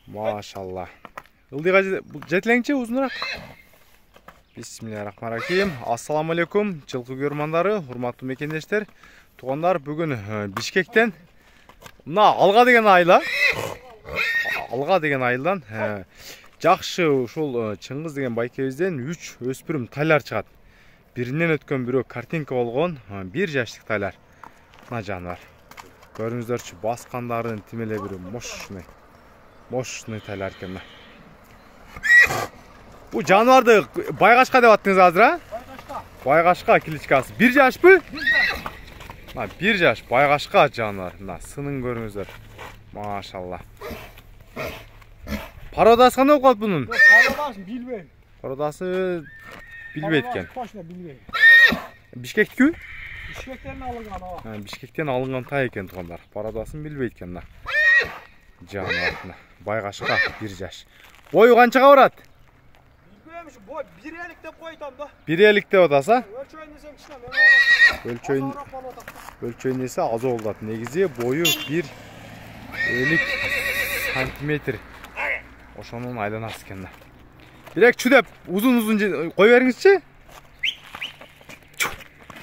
Maşallah. Ылдыйга жетелеңчи узунураак. Бисмиллахиррахманиррахим. Ассаламу алейкум, жылкы көрмандары, урматтуу мекендештер. Туугандар, бүгүн Бишкектен мына Алга деген айла. Алга деген айылдан жакшы ушул Чыңгыз деген байкебизден 3 өспүрүм тайлар чыгат. Биринен өткөн бирөө картинка болгон 1 жаштык тайлар. Мына жаныбар. Көрүңүздөрчү, баскандардын тимеле бири мощный тайлар экен. Бу жаныбарды байгашка деп аттыңыз азыр, а? Байгашка кличкасы. 1 жашпы? 1 жаш. Мына 1 жаш байгашка жаныбар. Мына сынын көрүңүздөр. Машалла. Пародасы кандай болуп калат бунун? Пародасын билбейм. Пародасы билбейт экен. Точно билбейм. Бишкектүү? Бишкектен алынган ага. Бишкектен алынган тай экен туугандар. Пародасын билбейт экен мына. Жаныбар. Байгашка 1 жаш. Бою канчага барат? Билбейм, бой 1.50 деп койтам да. 1.50 деп атаса? Өлчөйүн десең кичине мен өлчөйүн десе аз болот. Негизи бою 1.50 сантиметр. Ошонун айланасы экен. Бирок чүдеп узун кой бериңизчи.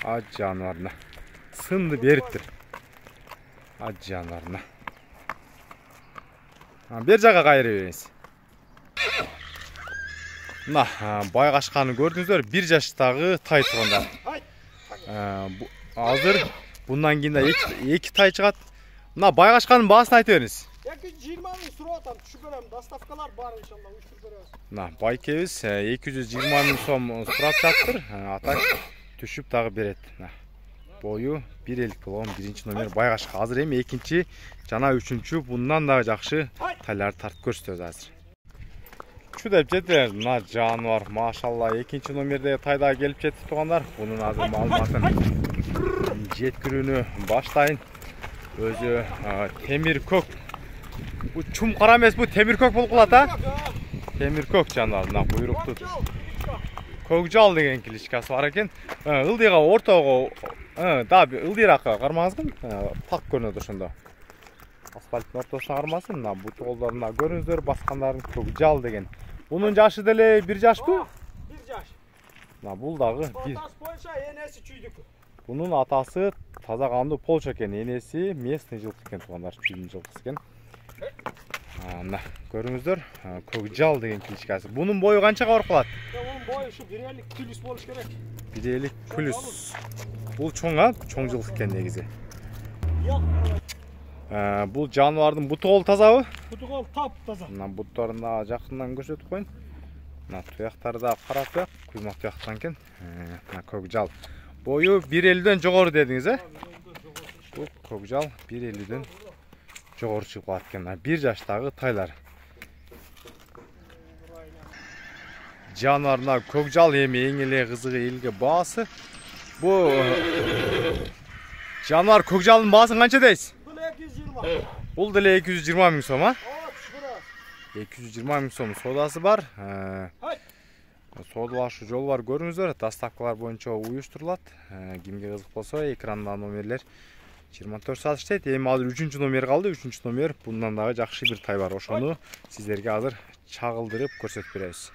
А жаныбарына. Сынды бериптир. А жаныбарына. Бер жага кайрып бериңиз. Мына байгашканы көрдүңүздөр, 1 жаштагы тай туугандар. Азыр bundan кийин 2 тай чыгат. Мына байгашканын баасын айтып бериңиз. 220 миң сурап атам, түшүп берем. Доставкалар бар иншалла, уштуруп беребиз. Мына байкебиз 220 миң сом сурап жатыр. Атак түшүп дагы берет. Бою 1.50 болгон 1-чи номер байгашка. Азыр эми 2-чи жана 3-чү bundan дагы жакшы тайларды тартып көрсөтөбүз азыр. Чүдеп жетер, мына жаныбар, машалла, 2-чи номерде тайда келип жетти туугандар. Бунун азыр маалыматын жеткирүүнү баштайын. Өзү темир көк. Бу чум кара эмес, бу темир көк болуп калат, а? Темир көк жаныбар, мына буйруктуу. Көкжал деген кличкасы бар экен. Ылдыйга ортого, да, ылдыйракка кармаңызгы, так көрүнөт ошондо. Асфальттын ортосуна кармасын, мына бут колдорунда көрүңүздөр, баскандардын көкжал деген. Бунун жашы деле 1 жашпы? 1 жаш. Мына бул дагы 1. Атасы Польша, энеси чүйдүк. Бунун атасы таза кандуу Польша экен, энеси местный жылкы экен туугандар, чүйдүн жылкысы экен. Мына көрүңүздөр, көкжал деген кличкасы. Бунун бою канчага барып калат? Бунун бою ушу 1.50 плюс болуш керек. 1.50 плюс. Бул чоң, чоң жылкы экен негизи. Бул жаныбардын буту кол тазабы? Буту кол тап таза. Мына буттарын да жакындан көрсөтүп коюн. Мына туяктары да кара туяк, куймак туяктан экен. Мына көкжал. Бою 1.50ден жогору дедиңиз, э? Бул көкжал 1.50ден жогору чыгып калат экен. 1 жаштагы тайлар. Жаныбарына көкжал эми эң эле кызыгы элге баасы. Бу жаныбар көкжалдын баасын канча дейсиз? Бул деле 220 миң сом, а? 220 миң сом содасы бар. Содалашуу жол бар, көрүңүздөр. Доставкалар боюнча уюштурулат. Кимге кызык болсо, экранда номерлер 24 саат иштейт. Эми азыр 3-чү номер калды. 3-чү номер bundan дагы жакшы бир тай бар. Ошону сиздерге азыр чагылдырып көрсөтүп беребиз.